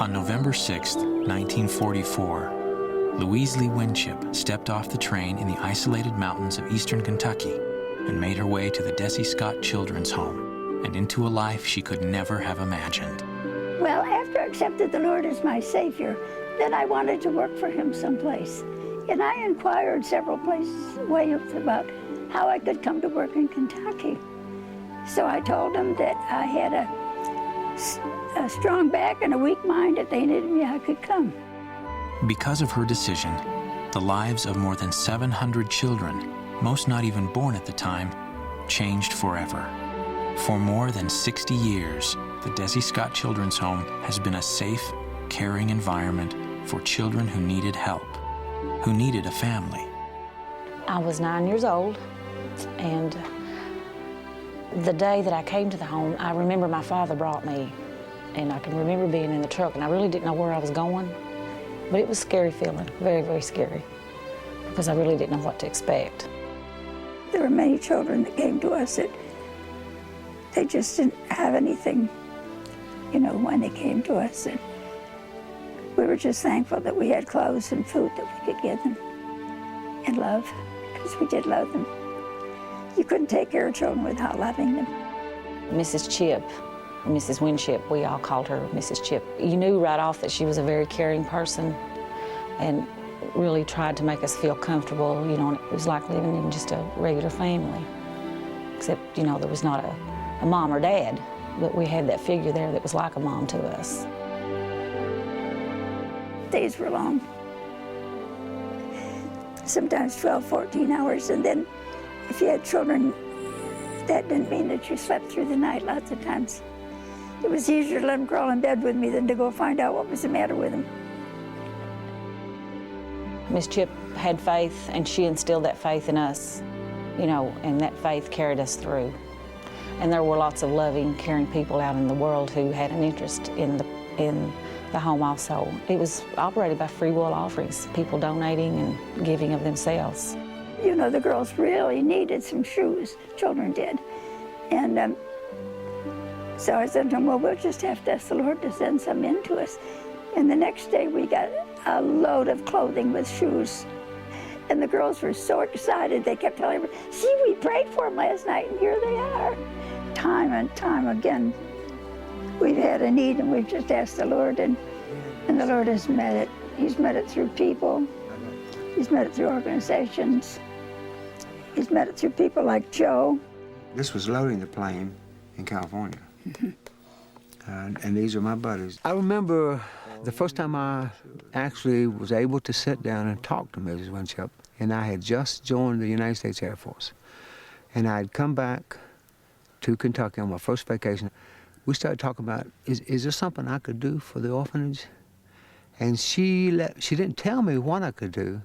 On November 6, 1944, Louise Lee Winchip stepped off the train in the isolated mountains of eastern Kentucky and made her way to the Dessie Scott Children's Home and into a life she could never have imagined. Well, after I accepted the Lord as my Savior, then I wanted to work for Him someplace. And I inquired several ways about how I could come to work in Kentucky. So I told them that I had a strong back and a weak mind. If they needed me, I could come. Because of her decision, the lives of more than 700 children, most not even born at the time, changed forever. For more than 60 years, the Dessie Scott Children's Home has been a safe, caring environment for children who needed help, who needed a family. I was 9 years old, and the day that I came to the home, I remember my father brought me, and I can remember being in the truck, and I really didn't know where I was going, but it was a scary feeling, very, very scary, because I really didn't know what to expect. There were many children that came to us that they just didn't have anything, you know, when they came to us. And we were just thankful that we had clothes and food that we could give them, and love, because we did love them. You couldn't take care of children without loving them. Mrs. Chip, Mrs. Winchip, we all called her Mrs. Chip. You knew right off that she was a very caring person and really tried to make us feel comfortable, you know, and it was like living in just a regular family. Except, you know, there was not a mom or dad, but we had that figure there that was like a mom to us. Days were long. Sometimes 12, 14 hours, and then if you had children, that didn't mean that you slept through the night lots of times. It was easier to let them crawl in bed with me than to go find out what was the matter with them. Miss Chip had faith, and she instilled that faith in us, you know, and that faith carried us through. And there were lots of loving, caring people out in the world who had an interest in the home also. It was operated by free will offerings, people donating and giving of themselves. You know, the girls really needed some shoes, children did. And so I said to them, well, we'll just have to ask the Lord to send some in to us. And the next day we got a load of clothing with shoes. And the girls were so excited, they kept telling me, see, we prayed for them last night, and here they are. Time and time again, we've had a need, and we've just asked the Lord, and the Lord has met it. He's met it through people. He's met it through organizations. He's met it through people like Joe. This was loading the plane in California. And these are my buddies. I remember the first time I actually was able to sit down and talk to Mrs. Winchip, and I had just joined the United States Air Force. And I had come back to Kentucky on my first vacation. We started talking about, is there something I could do for the orphanage? And she didn't tell me what I could do.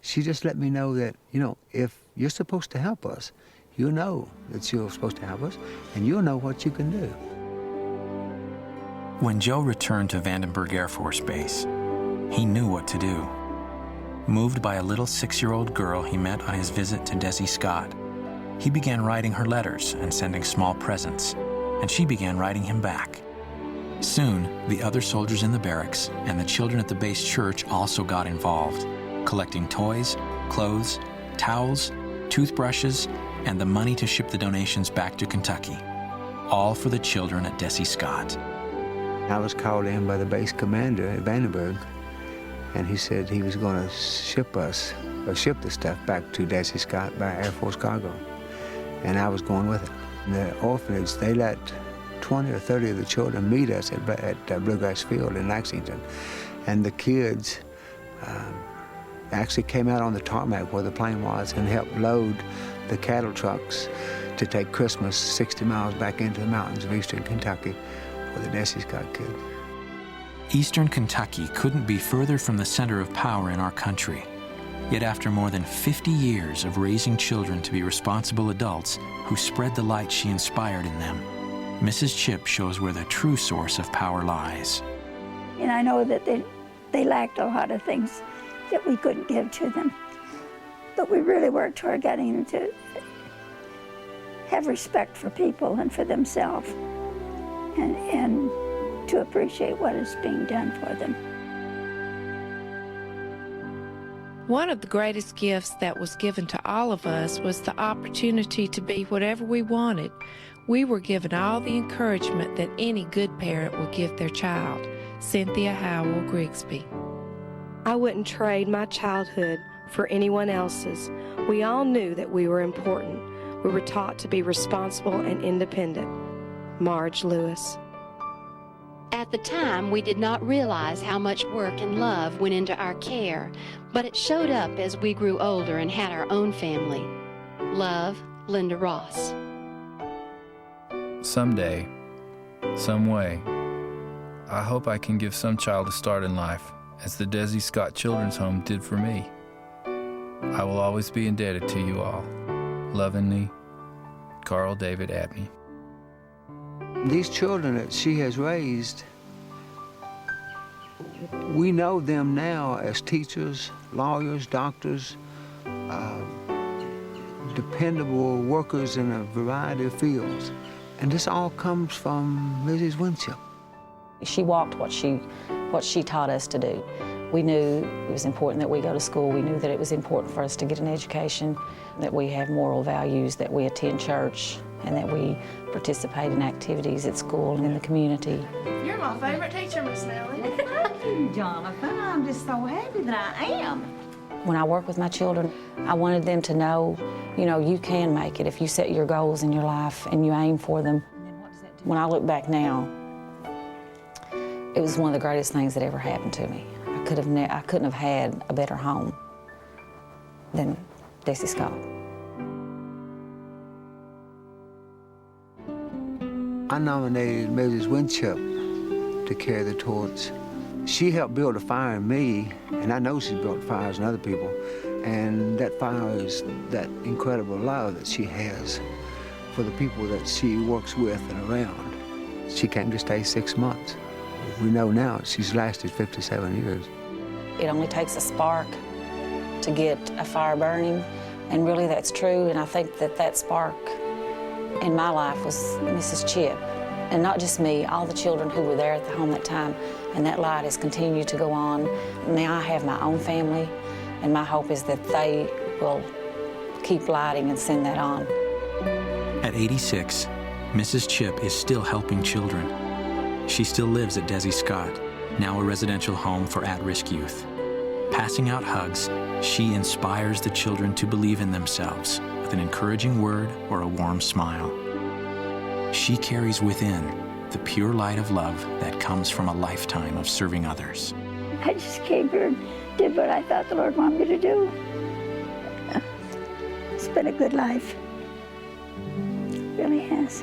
She just let me know that, you know, if you're supposed to help us, you know that you're supposed to help us, and you'll know what you can do. When Joe returned to Vandenberg Air Force Base, he knew what to do. Moved by a little 6-year-old girl he met on his visit to Dessie Scott, he began writing her letters and sending small presents, and she began writing him back. Soon, the other soldiers in the barracks and the children at the base church also got involved, collecting toys, clothes, towels, toothbrushes, and the money to ship the donations back to Kentucky, all for the children at Dessie Scott. I was called in by the base commander at Vandenberg, and he said he was going to ship the stuff back to Dessie Scott by Air Force cargo, and I was going with it. In the orphanage, they let 20 or 30 of the children meet us at Bluegrass Field in Lexington, and the kids actually came out on the tarmac where the plane was and helped load the cattle trucks to take Christmas 60 miles back into the mountains of eastern Kentucky for the Dessie Scott kids. Eastern Kentucky couldn't be further from the center of power in our country. Yet after more than 50 years of raising children to be responsible adults who spread the light she inspired in them, Mrs. Chip shows where the true source of power lies. And I know that they lacked a lot of things that we couldn't give to them. But we really worked toward getting them to have respect for people and for themselves, and to appreciate what is being done for them. One of the greatest gifts that was given to all of us was the opportunity to be whatever we wanted. We were given all the encouragement that any good parent would give their child. Cynthia Howell Grigsby. I wouldn't trade my childhood for anyone else's. We all knew that we were important. We were taught to be responsible and independent. Marge Lewis. At the time, we did not realize how much work and love went into our care, but it showed up as we grew older and had our own family. Love, Linda Ross. Someday, some way, I hope I can give some child a start in life, as the Dessie Scott Children's Home did for me. I will always be indebted to you all. Lovingly, Carl David Abney. These children that she has raised, we know them now as teachers, lawyers, doctors, dependable workers in a variety of fields. And this all comes from Mrs. Winchip. She walked what she taught us to do. We knew it was important that we go to school. We knew that it was important for us to get an education, that we have moral values, that we attend church, and that we participate in activities at school and in the community. You're my favorite teacher, Miss Nellie. Thank you, Jonathan. I'm just so happy that I am. When I work with my children, I wanted them to know, you can make it if you set your goals in your life and you aim for them. When I look back now, it was one of the greatest things that ever happened to me. I couldn't have had a better home than Dessie Scott. I nominated Mrs. Winchip to carry the torch. She helped build a fire in me, and I know she's built fires in other people, and that fire is that incredible love that she has for the people that she works with and around. She came to stay 6 months. We know now she's lasted 57 years. It only takes a spark to get a fire burning, and really that's true, and I think that spark in my life was Mrs. Chip. And not just me, all the children who were there at the home that time, and that light has continued to go on. Now I have my own family, and my hope is that they will keep lighting and send that on. At 86, Mrs. Chip is still helping children. She still lives at Dessie Scott, now a residential home for at-risk youth. Passing out hugs, she inspires the children to believe in themselves with an encouraging word or a warm smile. She carries within the pure light of love that comes from a lifetime of serving others. I just came here and did what I thought the Lord wanted me to do. It's been a good life. It really has.